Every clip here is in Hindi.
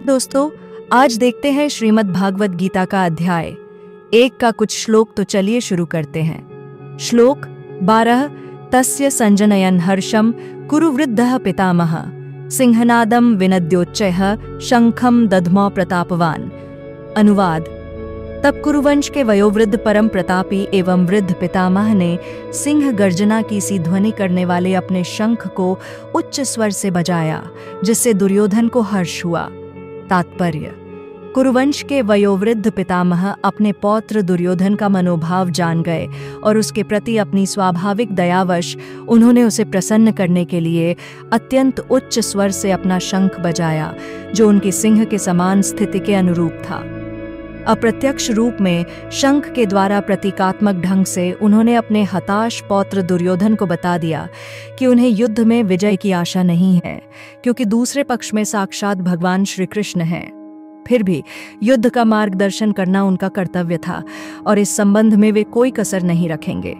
दोस्तों, आज देखते हैं श्रीमद् भागवत गीता का अध्याय 1 का कुछ श्लोक। तो चलिए शुरू करते हैं। श्लोक 12। तस्य संजनयन हर्षम कुरु वृद्धः पितामह सिंहनादम विनद्योच्चयः शंखम दध्मौ प्रतापवान। अनुवाद। तब कुरुवंश के वयोवृद्ध परम प्रतापी एवं वृद्ध पितामह ने सिंह गर्जना की सी ध्वनि करने वाले अपने शंख को उच्च स्वर से बजाया, जिससे दुर्योधन को हर्ष हुआ। तात्पर्य: कुरुवंश के वयोवृद्ध पितामह अपने पौत्र दुर्योधन का मनोभाव जान गए और उसके प्रति अपनी स्वाभाविक दयावश उन्होंने उसे प्रसन्न करने के लिए अत्यंत उच्च स्वर से अपना शंख बजाया, जो उनकी सिंह के समान स्थिति के अनुरूप था। अप्रत्यक्ष रूप में शंख के द्वारा प्रतीकात्मक ढंग से उन्होंने अपने हताश पौत्र दुर्योधन को बता दिया कि उन्हें युद्ध में विजय की आशा नहीं है, क्योंकि दूसरे पक्ष में साक्षात भगवान श्री कृष्ण हैं। फिर भी युद्ध का मार्गदर्शन करना उनका कर्तव्य था और इस संबंध में वे कोई कसर नहीं रखेंगे।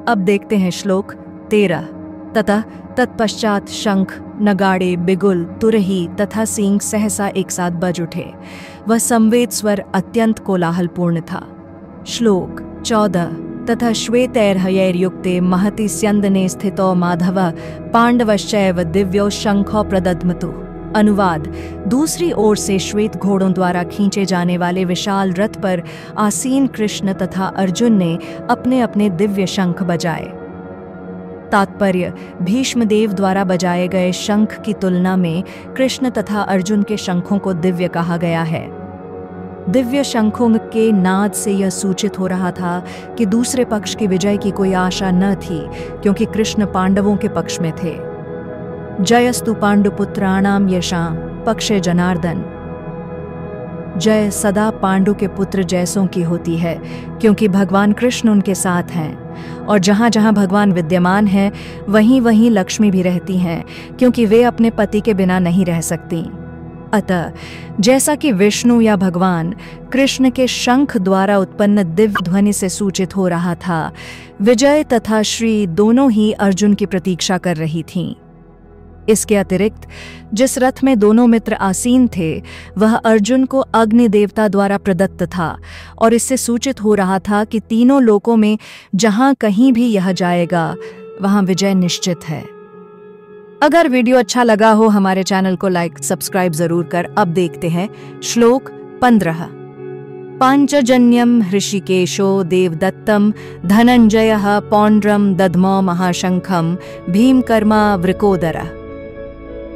अब देखते हैं श्लोक 13। ततः तत्पश्चात शंख, नगाड़े, बिगुल, तुरही तथा सींग सहसा एक साथ बज उठे। वह संवेद स्वर अत्यंत कोलाहलपूर्ण था। श्लोक 14। तथा श्वेतैर्हयैर्युक्ते महति स्यन्दने स्थितो माधवः पांडवश्चैव दिव्यो शंखो प्रदध्मतु। अनुवाद। दूसरी ओर से श्वेत घोड़ों द्वारा खींचे जाने वाले विशाल रथ पर आसीन कृष्ण तथा अर्जुन ने अपने अपने दिव्य शंख बजाए। तात्पर्य: भीष्मदेव द्वारा बजाए गए शंख की तुलना में कृष्ण तथा अर्जुन के शंखों को दिव्य कहा गया है। दिव्य शंखों के नाद से यह सूचित हो रहा था कि दूसरे पक्ष की विजय की कोई आशा न थी, क्योंकि कृष्ण पांडवों के पक्ष में थे। जयस्तु पांडुपुत्राणाम यशां पक्षे जनार्दन। जय सदा पांडु के पुत्र जैसों की होती है, क्योंकि भगवान कृष्ण उनके साथ हैं, और जहाँ जहाँ भगवान विद्यमान हैं वहीं वहीं लक्ष्मी भी रहती हैं, क्योंकि वे अपने पति के बिना नहीं रह सकती। अतः जैसा कि विष्णु या भगवान कृष्ण के शंख द्वारा उत्पन्न दिव्य ध्वनि से सूचित हो रहा था, विजय तथा श्री दोनों ही अर्जुन की प्रतीक्षा कर रही थीं। इसके अतिरिक्त जिस रथ में दोनों मित्र आसीन थे वह अर्जुन को अग्नि देवता द्वारा प्रदत्त था, और इससे सूचित हो रहा था कि तीनों लोकों में जहां कहीं भी यह जाएगा वहां विजय निश्चित है। अगर वीडियो अच्छा लगा हो हमारे चैनल को लाइक सब्सक्राइब जरूर कर। अब देखते हैं श्लोक 15। पांचजन्यम ऋषिकेशो देवदत्तम धनंजयः पौंड्रम दध्मौ महाशंखम भीमकर्मा वृकोदरः।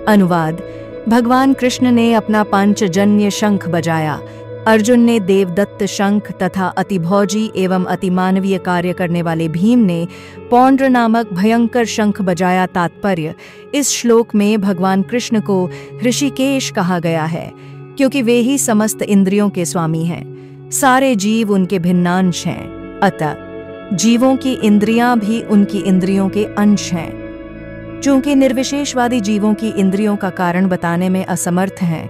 अनुवाद। भगवान कृष्ण ने अपना पांचजन्य शंख बजाया। अर्जुन ने देवदत्त शंख तथा अतिभौजी एवं अतिमानवीय कार्य करने वाले भीम ने पौंड्र नामक भयंकर शंख बजाया। तात्पर्य: इस श्लोक में भगवान कृष्ण को ऋषिकेश कहा गया है, क्योंकि वे ही समस्त इंद्रियों के स्वामी हैं। सारे जीव उनके भिन्नांश हैं, अतः जीवों की इंद्रियां भी उनकी इंद्रियों के अंश हैं। चूंकि निर्विशेषवादी जीवों की इंद्रियों का कारण बताने में असमर्थ हैं,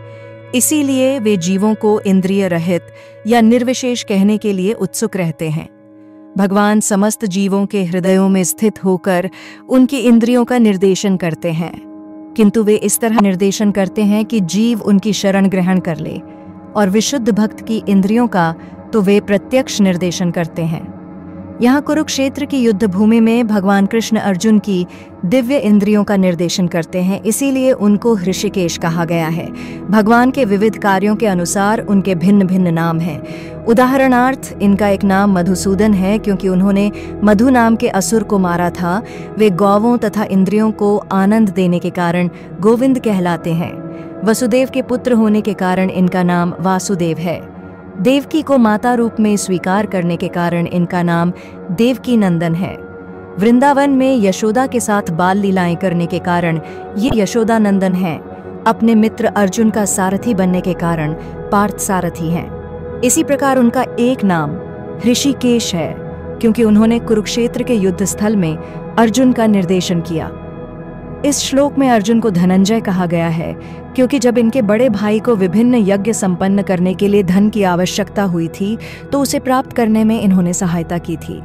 इसीलिए वे जीवों को इंद्रिय रहित या निर्विशेष कहने के लिए उत्सुक रहते हैं। भगवान समस्त जीवों के हृदयों में स्थित होकर उनकी इंद्रियों का निर्देशन करते हैं, किंतु वे इस तरह निर्देशन करते हैं कि जीव उनकी शरण ग्रहण कर ले, और विशुद्ध भक्त की इंद्रियों का तो वे प्रत्यक्ष निर्देशन करते हैं। यहाँ कुरुक्षेत्र की युद्ध भूमि में भगवान कृष्ण अर्जुन की दिव्य इंद्रियों का निर्देशन करते हैं, इसीलिए उनको ऋषिकेश कहा गया है। भगवान के विविध कार्यों के अनुसार उनके भिन्न भिन्न नाम हैं। उदाहरणार्थ इनका एक नाम मधुसूदन है, क्योंकि उन्होंने मधु नाम के असुर को मारा था। वे गौवों तथा इंद्रियों को आनंद देने के कारण गोविंद कहलाते हैं। वसुदेव के पुत्र होने के कारण इनका नाम वासुदेव है। देवकी को माता रूप में स्वीकार करने के कारण इनका नाम देवकी नंदन है। वृंदावन में यशोदा के साथ बाल लीलाएं करने के कारण ये यशोदा नंदन हैं। अपने मित्र अर्जुन का सारथी बनने के कारण पार्थ सारथी हैं। इसी प्रकार उनका एक नाम ऋषिकेश है, क्योंकि उन्होंने कुरुक्षेत्र के युद्ध स्थल में अर्जुन का निर्देशन किया। इस श्लोक में अर्जुन को धनंजय कहा गया है, क्योंकि जब इनके बड़े भाई को विभिन्न यज्ञ संपन्न करने के लिए धन की आवश्यकता हुई थी तो उसे प्राप्त करने में इन्होंने सहायता की थी।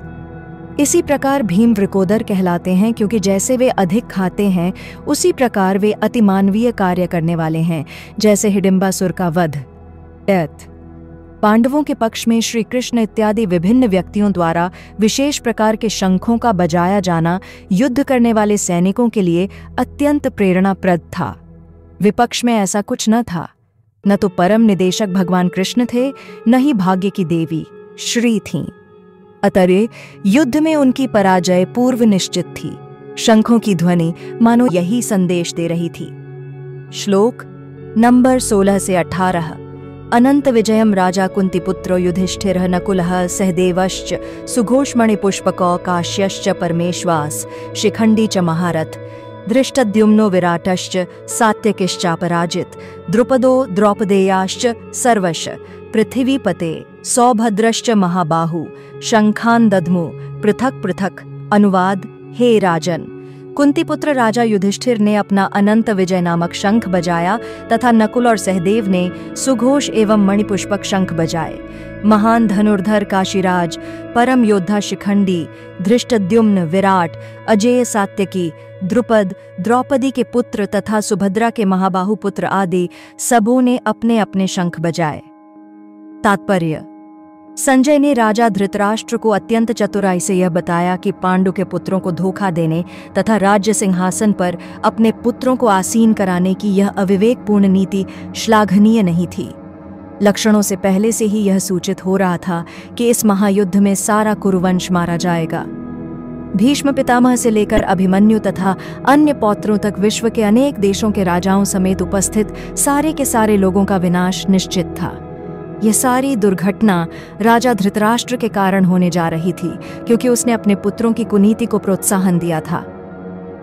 इसी प्रकार भीम वृकोदर कहलाते हैं, क्योंकि जैसे वे अधिक खाते हैं उसी प्रकार वे अतिमानवीय कार्य करने वाले हैं, जैसे हिडिंबासुर का वध। पांडवों के पक्ष में श्री कृष्ण इत्यादि विभिन्न व्यक्तियों द्वारा विशेष प्रकार के शंखों का बजाया जाना युद्ध करने वाले सैनिकों के लिए अत्यंत प्रेरणाप्रद था। विपक्ष में ऐसा कुछ न था। न तो परम निदेशक भगवान कृष्ण थे, न ही भाग्य की देवी श्री थीं। अतः युद्ध में उनकी पराजय पूर्व निश्चित थी। शंखों की ध्वनि मानो यही संदेश दे रही थी। श्लोक नंबर 16 से 18। अनंत विजयम राजा कुंतीपुत्रो युधिष्ठिरः नकुलः सहदेवश्च सुघोषमणिपुष्पकौ काश्यश्च परमेश्वास शिखंडी च महारथ धृष्टद्युम्नो विराटश्च सात्यकिश्चापराजित द्रुपदो द्रौपदेयाश्च सर्वश पृथिवीपते सौभद्रश्च महाबाहु शंखान दध्मु पृथक पृथक। अनुवाद। हे राजन, कुंतीपुत्र राजा युधिष्ठिर ने अपना अनंत विजय नामक शंख बजाया तथा नकुल और सहदेव ने सुघोष एवं मणिपुष्पक शंख बजाए। महान धनुर्धर काशीराज, परम योद्धा शिखंडी, धृष्टद्युम्न, विराट, अजेय सात्यकी, द्रुपद, द्रौपदी के पुत्र तथा सुभद्रा के महाबाहु पुत्र आदि सबों ने अपने अपने शंख बजाए। तात्पर्य: संजय ने राजा धृतराष्ट्र को अत्यंत चतुराई से यह बताया कि पांडु के पुत्रों को धोखा देने तथा राज्य सिंहासन पर अपने पुत्रों को आसीन कराने की यह अविवेकपूर्ण नीति श्लाघनीय नहीं थी। लक्षणों से पहले से ही यह सूचित हो रहा था कि इस महायुद्ध में सारा कुरुवंश मारा जाएगा। भीष्म पितामह से लेकर अभिमन्यु तथा अन्य पौत्रों तक विश्व के अनेक देशों के राजाओं समेत उपस्थित सारे के सारे लोगों का विनाश निश्चित था। यह सारी दुर्घटना राजा धृतराष्ट्र के कारण होने जा रही थी, क्योंकि उसने अपने पुत्रों की कुनीति को प्रोत्साहन दिया था।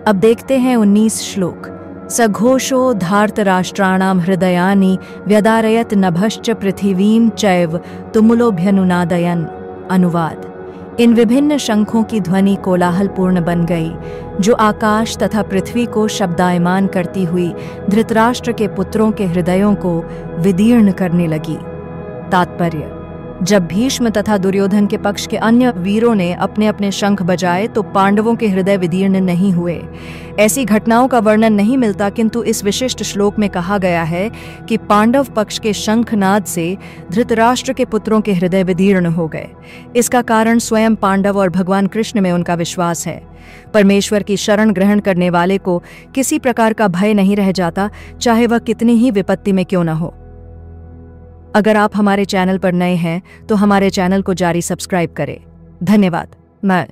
अब देखते हैं 19 श्लोक। सघोषो धार्तराष्ट्राणां हृदयानि व्यदारयत नभश्च पृथिवीं चैव तुमुलोभ्यनुनादयन्। अनुवाद। इन विभिन्न शंखों की ध्वनि कोलाहलपूर्ण बन गई, जो आकाश तथा पृथ्वी को शब्दायमान करती हुई धृतराष्ट्र के पुत्रों के हृदयों को विदीर्ण करने लगी। तात्पर्य: जब भीष्म तथा दुर्योधन के पक्ष के अन्य वीरों ने अपने अपने शंख बजाए तो पांडवों के हृदय विदीर्ण नहीं हुए। ऐसी घटनाओं का वर्णन नहीं मिलता, किंतु इस विशिष्ट श्लोक में कहा गया है कि पांडव पक्ष के शंखनाद से धृतराष्ट्र के पुत्रों के हृदय विदीर्ण हो गए। इसका कारण स्वयं पांडव और भगवान कृष्ण में उनका विश्वास है। परमेश्वर की शरण ग्रहण करने वाले को किसी प्रकार का भय नहीं रह जाता, चाहे वह कितनी ही विपत्ति में क्यों न हो। अगर आप हमारे चैनल पर नए हैं तो हमारे चैनल को जारी सब्सक्राइब करें। धन्यवाद। मैं